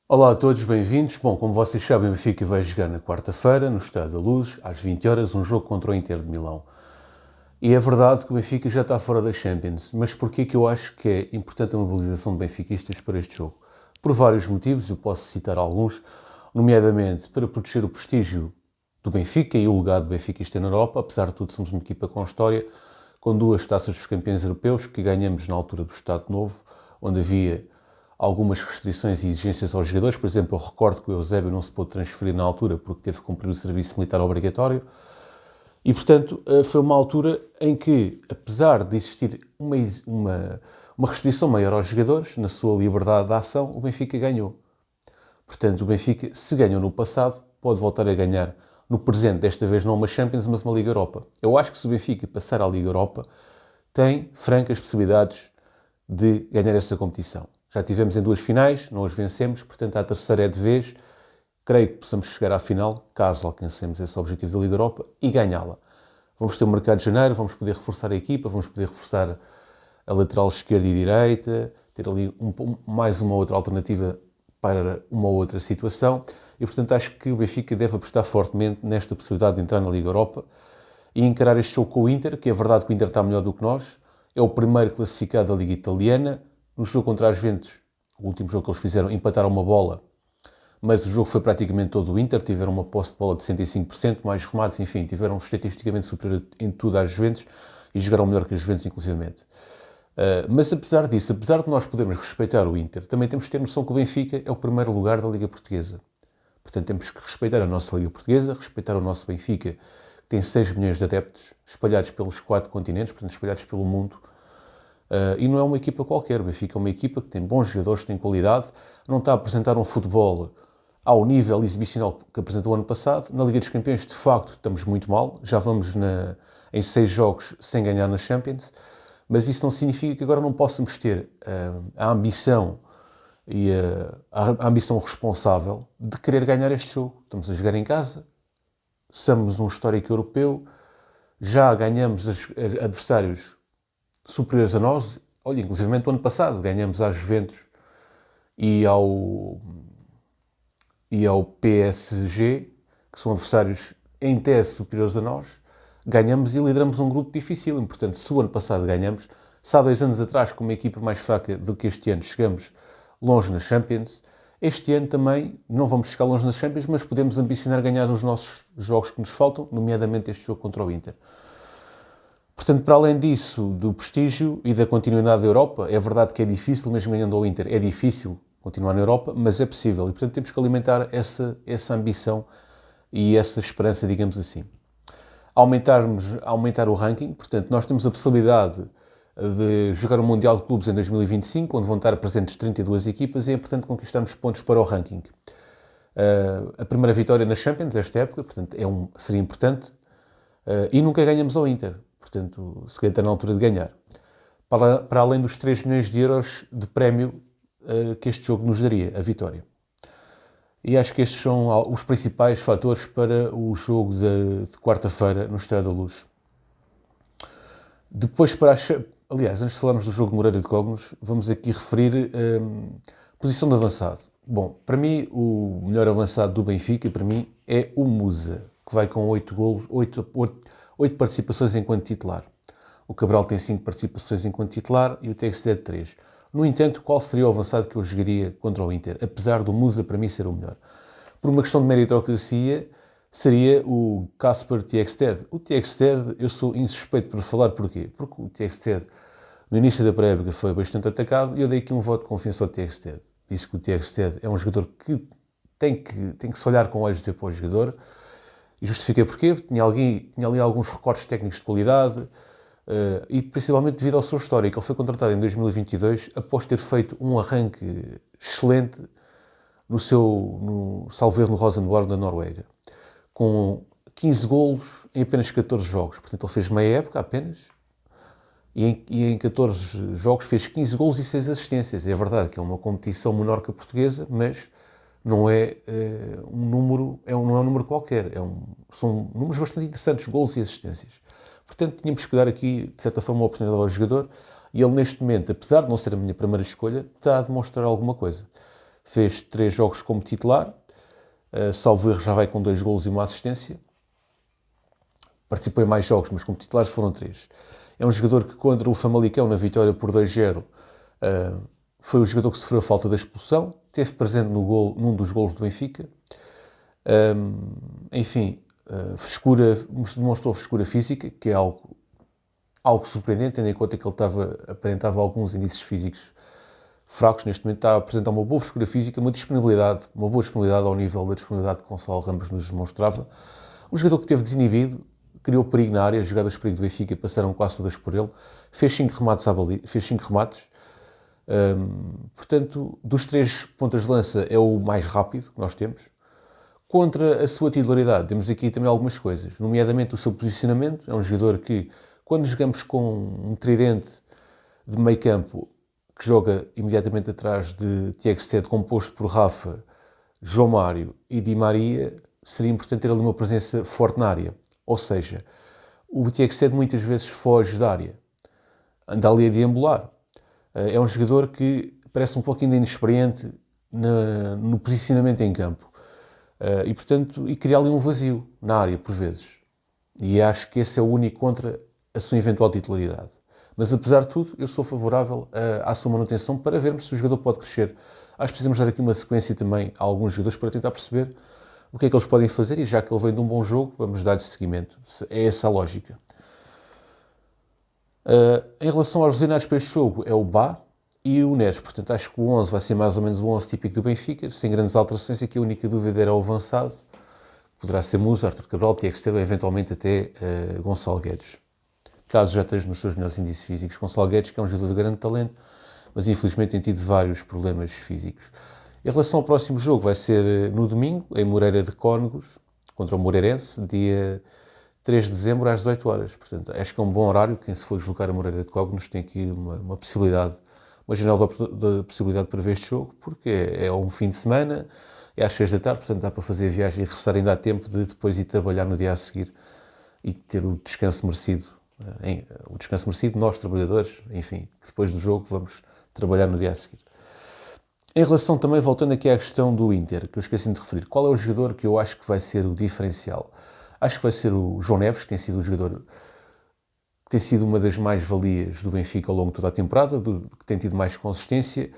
Olá a todos, bem-vindos. Bom, como vocês sabem, o Benfica vai jogar na quarta-feira, no Estádio da Luz, às 20 horas, um jogo contra o Inter de Milão. E é verdade que o Benfica já está fora da Champions, mas porquê que eu acho que é importante a mobilização de benfiquistas para este jogo? Por vários motivos, eu posso citar alguns, nomeadamente para proteger o prestígio do Benfica e o legado do benfiquista na Europa. Apesar de tudo, somos uma equipa com história, com duas taças dos campeões europeus que ganhamos na altura do Estado Novo, onde havia algumas restrições e exigências aos jogadores. Por exemplo, eu recordo que o Eusébio não se pôde transferir na altura porque teve que cumprir o serviço militar obrigatório. E, portanto, foi uma altura em que, apesar de existir uma restrição maior aos jogadores, na sua liberdade de ação, o Benfica ganhou. Portanto, o Benfica, se ganhou no passado, pode voltar a ganhar no presente, desta vez não uma Champions, mas uma Liga Europa. Eu acho que se o Benfica passar à Liga Europa, tem francas possibilidades de ganhar essa competição. Já tivemos em duas finais, não as vencemos, portanto a terceira é de vez. Creio que possamos chegar à final, caso alcancemos esse objetivo da Liga Europa, e ganhá-la. Vamos ter um mercado de janeiro, vamos poder reforçar a equipa, vamos poder reforçar a lateral esquerda e direita, ter ali mais uma outra alternativa para uma outra situação. E, portanto, acho que o Benfica deve apostar fortemente nesta possibilidade de entrar na Liga Europa e encarar este jogo com o Inter, que é verdade que o Inter está melhor do que nós. É o primeiro classificado da Liga Italiana. No jogo contra as Juventus, o último jogo que eles fizeram, empataram uma bola, mas o jogo foi praticamente todo o Inter. Tiveram uma posse de bola de 65%, mais remates, enfim, tiveram estatisticamente superior em tudo às Juventus e jogaram melhor que as Juventus, inclusivamente. Mas apesar disso, apesar de nós podermos respeitar o Inter, também temos que ter noção que o Benfica é o primeiro lugar da Liga Portuguesa. Portanto, temos que respeitar a nossa Liga Portuguesa, respeitar o nosso Benfica, que tem 6 milhões de adeptos espalhados pelos 4 continentes, portanto, espalhados pelo mundo. E não é uma equipa qualquer. O Benfica é uma equipa que tem bons jogadores, tem qualidade, não está a apresentar um futebol ao nível exibicional que apresentou o ano passado. Na Liga dos Campeões, de facto, estamos muito mal. Já vamos em 6 jogos sem ganhar na Champions, mas isso não significa que agora não possamos ter a ambição e a ambição responsável de querer ganhar este jogo. Estamos a jogar em casa, somos um histórico europeu, já ganhamos adversários superiores a nós. Olha, inclusive o ano passado ganhamos às Juventus e ao PSG, que são adversários em tese superiores a nós. Ganhamos e lideramos um grupo difícil. Portanto, se o ano passado ganhamos, se há 2 anos atrás, com uma equipa mais fraca do que este ano, chegamos longe nas Champions, este ano também não vamos chegar longe nas Champions, mas podemos ambicionar ganhar os nossos jogos que nos faltam, nomeadamente este jogo contra o Inter. Portanto, para além disso, do prestígio e da continuidade da Europa, é verdade que é difícil, mesmo ganhando ao Inter, é difícil continuar na Europa, mas é possível. E, portanto, temos que alimentar essa ambição e essa esperança, digamos assim. Aumentar o ranking, portanto, nós temos a possibilidade de jogar o Mundial de Clubes em 2025, onde vão estar presentes 32 equipas, e é importante conquistarmos pontos para o ranking. A primeira vitória na Champions, esta época, portanto, seria importante, e nunca ganhamos ao Inter. Portanto, se calhar está na altura de ganhar. Para além dos 3 milhões de euros de prémio que este jogo nos daria, a vitória. E acho que estes são os principais fatores para o jogo de quarta-feira no Estádio da Luz. Depois, aliás, antes de falarmos do jogo de Moreira de Cónegos, vamos aqui referir posição de avançado. Bom, para mim, o melhor avançado do Benfica, para mim, é o Musa, que vai com 8 golos, 8 participações enquanto titular. O Cabral tem 5 participações enquanto titular e o Textor 3. No entanto, qual seria o avançado que eu jogaria contra o Inter? Apesar do Musa, para mim, ser o melhor. Por uma questão de meritocracia, seria o Kasper Tjekstad. O Tjekstad, eu sou insuspeito por falar, porquê? Porque o Tjekstad, no início da pré-época, foi bastante atacado e eu dei aqui um voto de confiança ao Tjekstad. Disse que o Tjekstad é um jogador que tem que se olhar com olhos de para o jogador. E justifiquei porquê. Tinha ali alguns recortes técnicos de qualidade e principalmente devido ao seu histórico. Ele foi contratado em 2022 após ter feito um arranque excelente no salvo erro no Rosenborg da Noruega, com 15 golos em apenas 14 jogos. Portanto, ele fez meia época apenas e em 14 jogos fez 15 golos e 6 assistências. É verdade que é uma competição menor que a portuguesa, mas não é um número qualquer. São números bastante interessantes, golos e assistências. Portanto, tínhamos que dar aqui, de certa forma, uma oportunidade ao jogador e ele, neste momento, apesar de não ser a minha primeira escolha, está a demonstrar alguma coisa. fez 3 jogos como titular, salvo erro já vai com 2 golos e uma assistência. Participou em mais jogos, mas como titulares foram 3. É um jogador que contra o Famalicão, na vitória por 2-0, foi o jogador que sofreu a falta da expulsão, esteve presente num dos golos do Benfica. Enfim, demonstrou frescura física, que é algo surpreendente, tendo em conta que ele aparentava alguns indícios físicos fracos. Neste momento está a apresentar uma boa frescura física, uma boa disponibilidade ao nível da disponibilidade que Gonçalo Ramos nos demonstrava. Um jogador que esteve desinibido, criou perigo na área, as jogadas de perigo do Benfica passaram quase todas por ele, fez 5 remates. Portanto, dos 3 pontas de lança é o mais rápido que nós temos. Contra a sua titularidade, temos aqui também algumas coisas, nomeadamente o seu posicionamento. É um jogador que, quando jogamos com um tridente de meio campo, que joga imediatamente atrás de Tiago Sede, composto por Rafa, João Mário e Di Maria, seria importante ter ali uma presença forte na área. Ou seja, o Tiago Sede muitas vezes foge da área, anda ali a deambular. É um jogador que parece um pouquinho inexperiente no posicionamento em campo. E cria ali um vazio na área, por vezes. E acho que esse é o único contra a sua eventual titularidade. Mas, apesar de tudo, eu sou favorável à sua manutenção para vermos se o jogador pode crescer. Acho que precisamos dar aqui uma sequência também a alguns jogadores para tentar perceber o que é que eles podem fazer, e já que ele vem de um bom jogo, vamos dar-lhe seguimento. É essa a lógica. Em relação aos lesionados para este jogo, é o Bá e o Neres. Portanto, acho que o 11 vai ser mais ou menos o 11 típico do Benfica, sem grandes alterações. Aqui a única dúvida era o avançado. Poderá ser Musa, Artur Cabral, Tiago Esteban, eventualmente até Gonçalo Guedes. Caso já esteja nos seus melhores índices físicos. Gonçalo Guedes, que é um jogador de grande talento, mas infelizmente tem tido vários problemas físicos. Em relação ao próximo jogo, vai ser no domingo, em Moreira de Cónegos, contra o Moreirense, dia 3 de dezembro, às 18 horas. Portanto, acho que é um bom horário. Quem se for deslocar a Moreira de Cónegos tem aqui uma possibilidade, uma janela de possibilidade para ver este jogo, porque é um fim de semana, é às 6 da tarde, portanto dá para fazer a viagem e regressar. Ainda há tempo de depois ir trabalhar no dia a seguir e ter o descanso merecido. Nós, trabalhadores, enfim, depois do jogo vamos trabalhar no dia a seguir. Em relação também, voltando aqui à questão do Inter, que eu esqueci de referir, qual é o jogador que eu acho que vai ser o diferencial? Acho que vai ser o João Neves, que tem sido o jogador que tem sido uma das mais-valias do Benfica ao longo de toda a temporada, que tem tido mais consistência.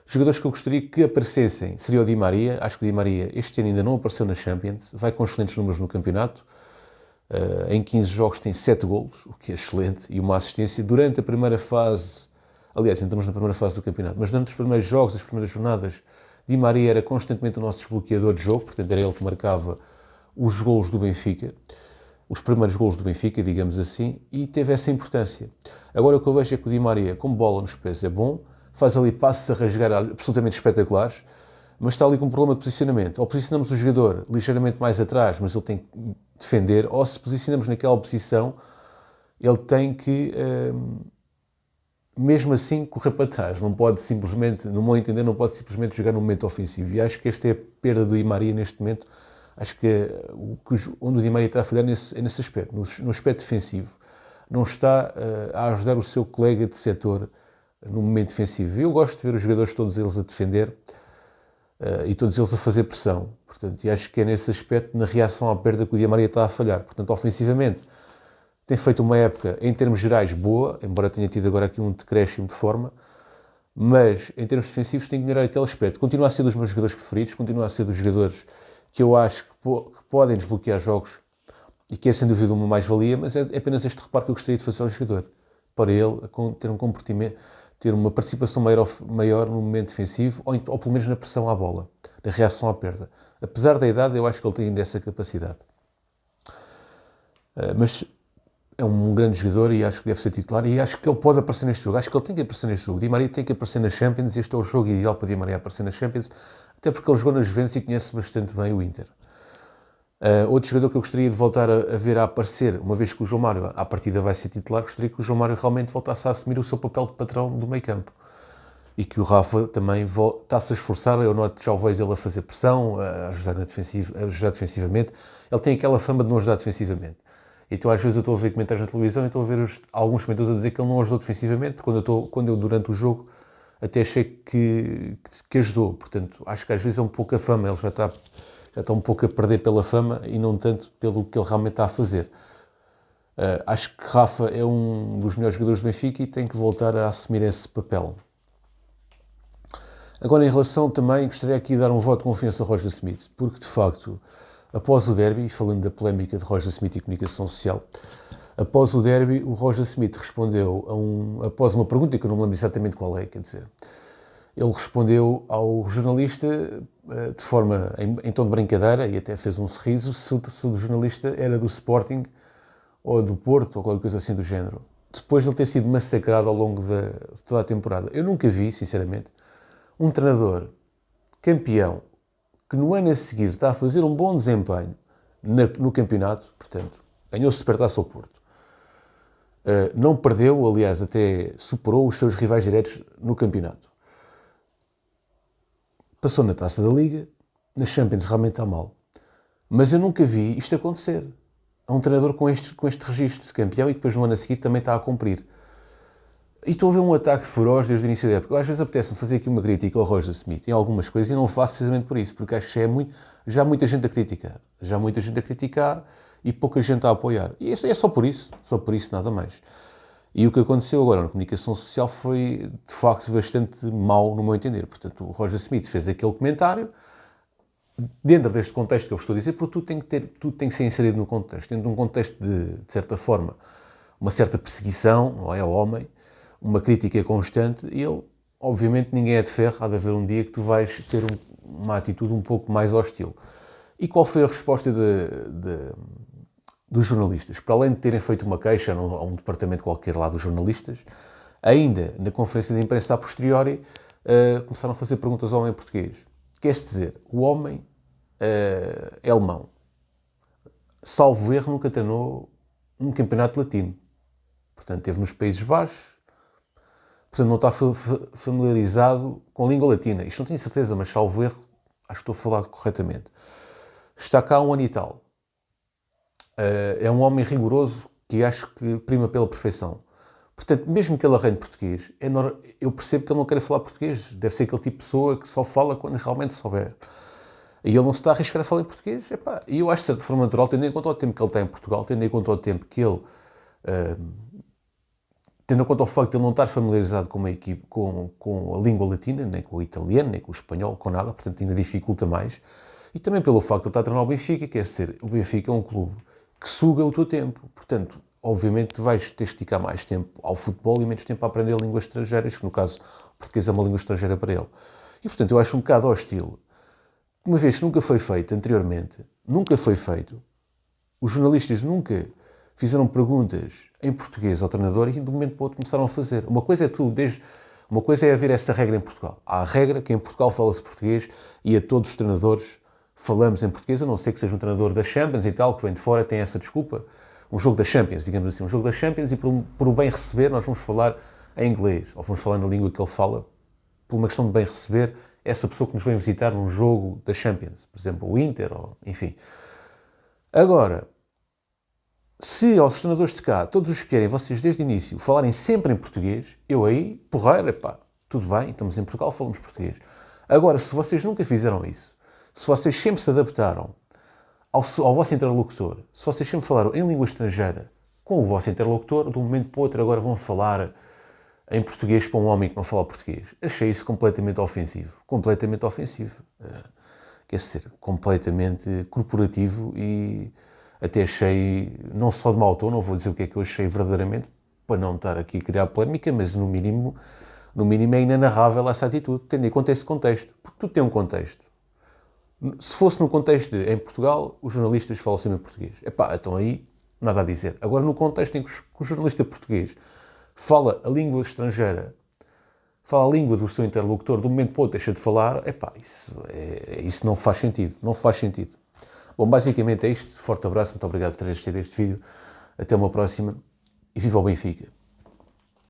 Jogadores que eu gostaria que aparecessem seria o Di Maria. Acho que o Di Maria este ano ainda não apareceu na Champions, vai com excelentes números no campeonato. Em 15 jogos tem 7 golos, o que é excelente, e uma assistência. Durante a primeira fase, aliás, entramos na primeira fase do campeonato, mas durante os primeiros jogos, as primeiras jornadas, Di Maria era constantemente o nosso desbloqueador de jogo, portanto era ele que marcava os golos do Benfica, os primeiros golos do Benfica, digamos assim, e teve essa importância. Agora o que eu vejo é que o Di Maria, com bola nos pés, é bom, faz ali passos a rasgar absolutamente espetaculares, mas está ali com um problema de posicionamento. Ou posicionamos o jogador ligeiramente mais atrás, mas ele tem que defender, ou se posicionamos naquela posição, ele tem que, mesmo assim, correr para trás. Não pode simplesmente, no meu entender, não pode simplesmente jogar no momento ofensivo. E acho que esta é a perda do Di Maria neste momento. Acho que onde o Di Maria está a falhar é nesse aspecto, no aspecto defensivo. Não está a ajudar o seu colega de setor no momento defensivo. Eu gosto de ver os jogadores todos eles a defender e todos eles a fazer pressão. Portanto, e acho que é nesse aspecto, na reação à perda, que o Di Maria está a falhar. Portanto, ofensivamente, tem feito uma época, em termos gerais, boa, embora tenha tido agora aqui um decréscimo de forma, mas em termos defensivos tem que melhorar aquele aspecto. Continua a ser dos meus jogadores preferidos, continua a ser dos jogadores que eu acho que podem desbloquear jogos e que é sem dúvida uma mais-valia, mas é apenas este reparo que eu gostaria de fazer ao jogador, para ele ter um comportamento, ter uma participação maior no momento defensivo, ou pelo menos na pressão à bola, na reação à perda. Apesar da idade, eu acho que ele tem ainda essa capacidade. Mas é um grande jogador e acho que deve ser titular, e acho que ele pode aparecer neste jogo. Acho que ele tem que aparecer neste jogo. Di Maria tem que aparecer na Champions, e este é o jogo ideal para Di Maria aparecer na Champions, até porque ele jogou na Juventus e conhece bastante bem o Inter. Outro jogador que eu gostaria de voltar a ver a aparecer, uma vez que o João Mário à partida vai ser titular, gostaria que o João Mário realmente voltasse a assumir o seu papel de patrão do meio campo. E que o Rafa também está-se a esforçar. Eu noto, já o vejo ele a fazer pressão, a ajudar defensivamente. Ele tem aquela fama de não ajudar defensivamente. Então às vezes eu estou a ver comentários na televisão e estou a ver alguns comentadores a dizer que ele não ajudou defensivamente, quando eu durante o jogo até achei que ajudou. Portanto, acho que às vezes é um pouco a fama, ele já está um pouco a perder pela fama e não tanto pelo que ele realmente está a fazer. Acho que Rafa é um dos melhores jogadores do Benfica e tem que voltar a assumir esse papel. Agora, em relação também, gostaria aqui de dar um voto de confiança a Roger Smith, porque de facto, após o derby, falando da polémica de Roger Smith e comunicação social, após o derby, o Roger Smith respondeu após uma pergunta que eu não me lembro exatamente qual é, quer dizer, ele respondeu ao jornalista de forma, em tom de brincadeira, e até fez um sorriso, se o jornalista era do Sporting ou do Porto, ou qualquer coisa assim do género. Depois de ele ter sido massacrado ao longo de toda a temporada. Eu nunca vi, sinceramente, um treinador campeão que no ano a seguir está a fazer um bom desempenho no campeonato, portanto, ganhou Supertaça ao Porto. Não perdeu, aliás, até superou os seus rivais diretos no campeonato. Passou na Taça da Liga, na Champions realmente está mal. Mas eu nunca vi isto acontecer. Há um treinador com este registro de campeão e depois no ano a seguir também está a cumprir. E estou a ver um ataque feroz desde o início da época. Às vezes apetece-me fazer aqui uma crítica ao Roger Smith em algumas coisas e não o faço precisamente por isso, porque acho que já há muita gente a criticar. Já há muita gente a criticar e pouca gente a apoiar. E é só por isso nada mais. E o que aconteceu agora na comunicação social foi, de facto, bastante mau no meu entender. Portanto, o Roger Smith fez aquele comentário dentro deste contexto que eu vos estou a dizer, porque tudo tem que ser inserido no contexto. Dentro de um contexto de certa forma, uma certa perseguição, não é, ao homem, uma crítica constante, e ele, obviamente, ninguém é de ferro, há de haver um dia que tu vais ter uma atitude um pouco mais hostil. E qual foi a resposta dos jornalistas? Para além de terem feito uma queixa a um departamento qualquer lá dos jornalistas, ainda na conferência de imprensa a posteriori, começaram a fazer perguntas ao homem português. Quer-se dizer, o homem é alemão. Salvo erro, nunca treinou um campeonato latino. Portanto, esteve nos Países Baixos. Portanto, não está familiarizado com a língua latina. Isto não tenho certeza, mas salvo erro, acho que estou a falar corretamente. Está cá há um ano e tal. É um homem rigoroso que acho que prima pela perfeição. Portanto, mesmo que ele arranhe português, eu percebo que ele não quer falar português. Deve ser aquele tipo de pessoa que só fala quando realmente souber. E ele não se está a arriscar a falar em português. E eu acho que, de certa forma natural, tendo em conta o tempo que ele está em Portugal, tendo em conta o tempo que ele... tendo em conta o facto de ele não estar familiarizado com a língua latina, nem com o italiano, nem com o espanhol, com nada, portanto ainda dificulta mais. E também pelo facto de ele estar a treinar o Benfica, quer dizer, o Benfica é um clube que suga o teu tempo. Portanto, obviamente, tu vais ter que esticar mais tempo ao futebol e menos tempo a aprender línguas estrangeiras, que no caso, o português é uma língua estrangeira para ele. E, portanto, eu acho um bocado hostil. Uma vez que nunca foi feito anteriormente, nunca foi feito, os jornalistas nunca fizeram perguntas em português ao treinador e de um momento para o outro começaram a fazer. Uma coisa é haver essa regra em Portugal. Há a regra que em Portugal fala-se português e a todos os treinadores falamos em português, a não ser que seja um treinador da Champions e tal, que vem de fora, tem essa desculpa. Um jogo da Champions, digamos assim, um jogo da Champions e por o bem receber nós vamos falar em inglês, ou vamos falar na língua que ele fala, por uma questão de bem receber essa pessoa que nos vem visitar num jogo da Champions, por exemplo, o Inter, ou enfim. Agora, se aos treinadores de cá, todos os que querem, vocês desde o início, falarem sempre em português, eu aí, porreira, tudo bem, estamos em Portugal, falamos português. Agora, se vocês nunca fizeram isso, se vocês sempre se adaptaram ao vosso interlocutor, se vocês sempre falaram em língua estrangeira com o vosso interlocutor, de um momento para o outro agora vão falar em português para um homem que não fala português. Achei isso completamente ofensivo. Completamente ofensivo. Quer dizer, completamente corporativo e até achei, não só de mau tom, não vou dizer o que é que eu achei verdadeiramente, para não estar aqui a criar polémica, mas no mínimo é inenarrável essa atitude, tendo em conta esse contexto. Porque tudo tem um contexto. Se fosse no contexto de, em Portugal, os jornalistas falam sempre em português. Então aí, nada a dizer. Agora, no contexto em que o jornalista português fala a língua estrangeira, fala a língua do seu interlocutor, de um momento para o outro deixa de falar, isso não faz sentido. Não faz sentido. Bom, basicamente é isto. Forte abraço, muito obrigado por ter assistido a este vídeo. Até uma próxima e viva o Benfica!